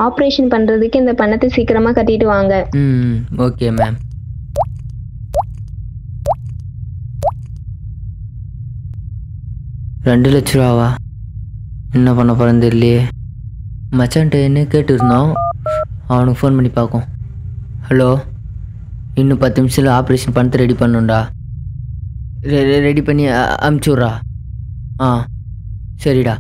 Operation பண்றதுக்கு இந்த பணத்தை சீக்கிரமா கட்டிட்டு வாங்க. Okay ma'am. ₹2,00,000 என்ன பண்ண போகிறேன்னு தெரியலையே. மச்சான்ட்ட என்ன கேட்டுருந்தோம், அவனுக்கு ஃபோன் பண்ணி பார்க்கும். ஹலோ, இன்னும் 10 நிமிஷத்தில் ஆப்ரேஷன் பண்ணி ரெடி பண்ணுண்டா. ரெடி பண்ணி அமுச்சுட்றா. சரிடா.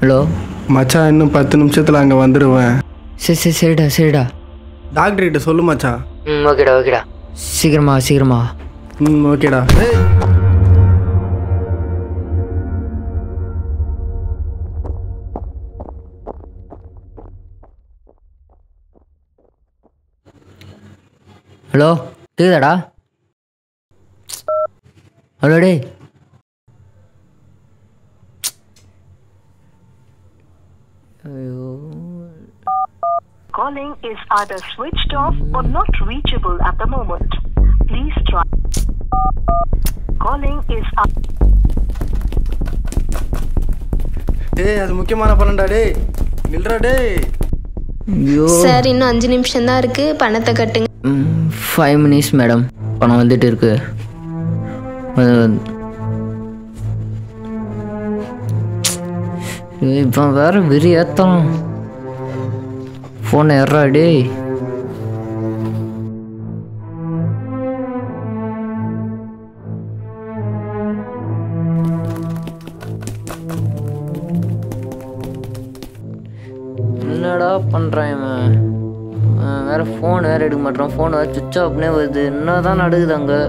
ஹலோ மச்சான், இன்னும் 10 நிமிஷத்தில் அங்கே வந்துடுவேன். சரிடா. டாக்டர்கிட்ட சொல்லு மச்சான். ஓகேடா. சீக்கிரமா. ஓகேடா. ஹலோ, கேக்குதாடா? Hello day. Calling is either switched off or not reachable at the moment. Please try. Calling is டேய், அது முக்கியமான பணம்டா. டேய் நில்றா. டேய் சார், இன்னும் 5 நிமிஷம் தான் இருக்கு, பணத்தை கட்டுங்க. 5 minutes மேடம், பணம் வந்துட்டு இருக்கு. இப்போ வேற வெறி ஏத்தலாம். ஃபோனை ஏறா. டேய் என்னடா பண்ணுறான் இவன்? வேற ஃபோன் வேற எடுக்க மாட்டான். ஃபோன் வேறு சுவிட்ச் ஆஃப்னே வருது. என்ன தான் நடக்குது அங்கே?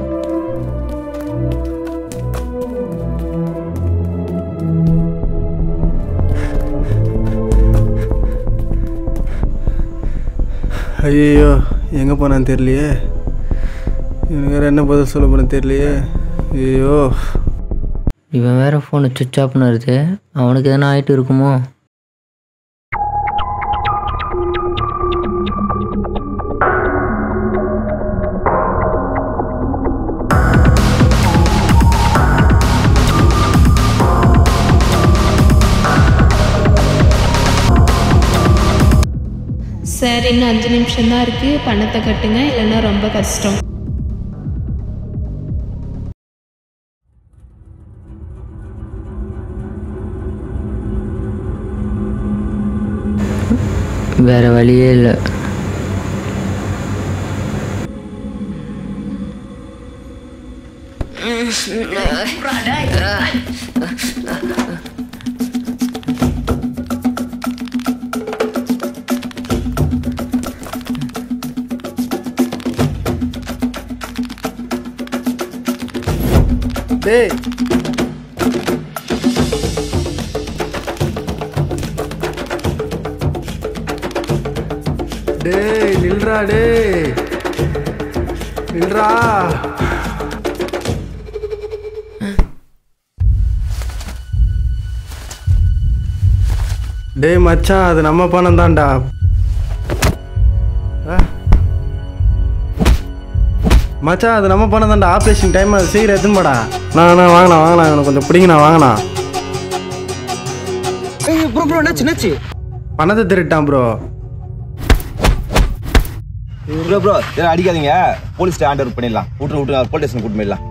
ஐயோ, எங்கே போனான்னு தெரியலையே. எனக்கு வேறு என்ன பதில் சொல்ல போனேன்னு தெரியலையே. ஐயோ, இவன் வேற ஃபோனு சுவிட்ச் ஆஃப்னு வருது. அவனுக்கு எதனா ஆகிட்டு இருக்குமோ? சார், இன்னும் 5 நிமிஷம் தான் இருக்கு, பணத்தை கட்டுங்க, இல்லைன்னா ரொம்ப கஷ்டம். வேற வழியே இல்லை. டேய் டேய் நில்றா. டேய் நில்றா. டேய் மச்சான், அது நம்ம பணம் தான்டா. மச்சான், அது நம்ம பணம் தான்டா. ஆப்ரேஷன் டைம், அது சீக்கிரம் எடுத்துன்னு வாங்கலாம். எனக்கு கொஞ்சம் பிடிங்கண்ணா, வாங்கண்ணா. பணத்தை திருட்டான் ப்ரோ. ப்ரோ அடிக்காதீங்க. போலீஸ் ஹேண்ட் ஓவர் பண்ணிடலாம். போலீஸ் ஸ்டேஷன் கூட்டு போயிடலாம்.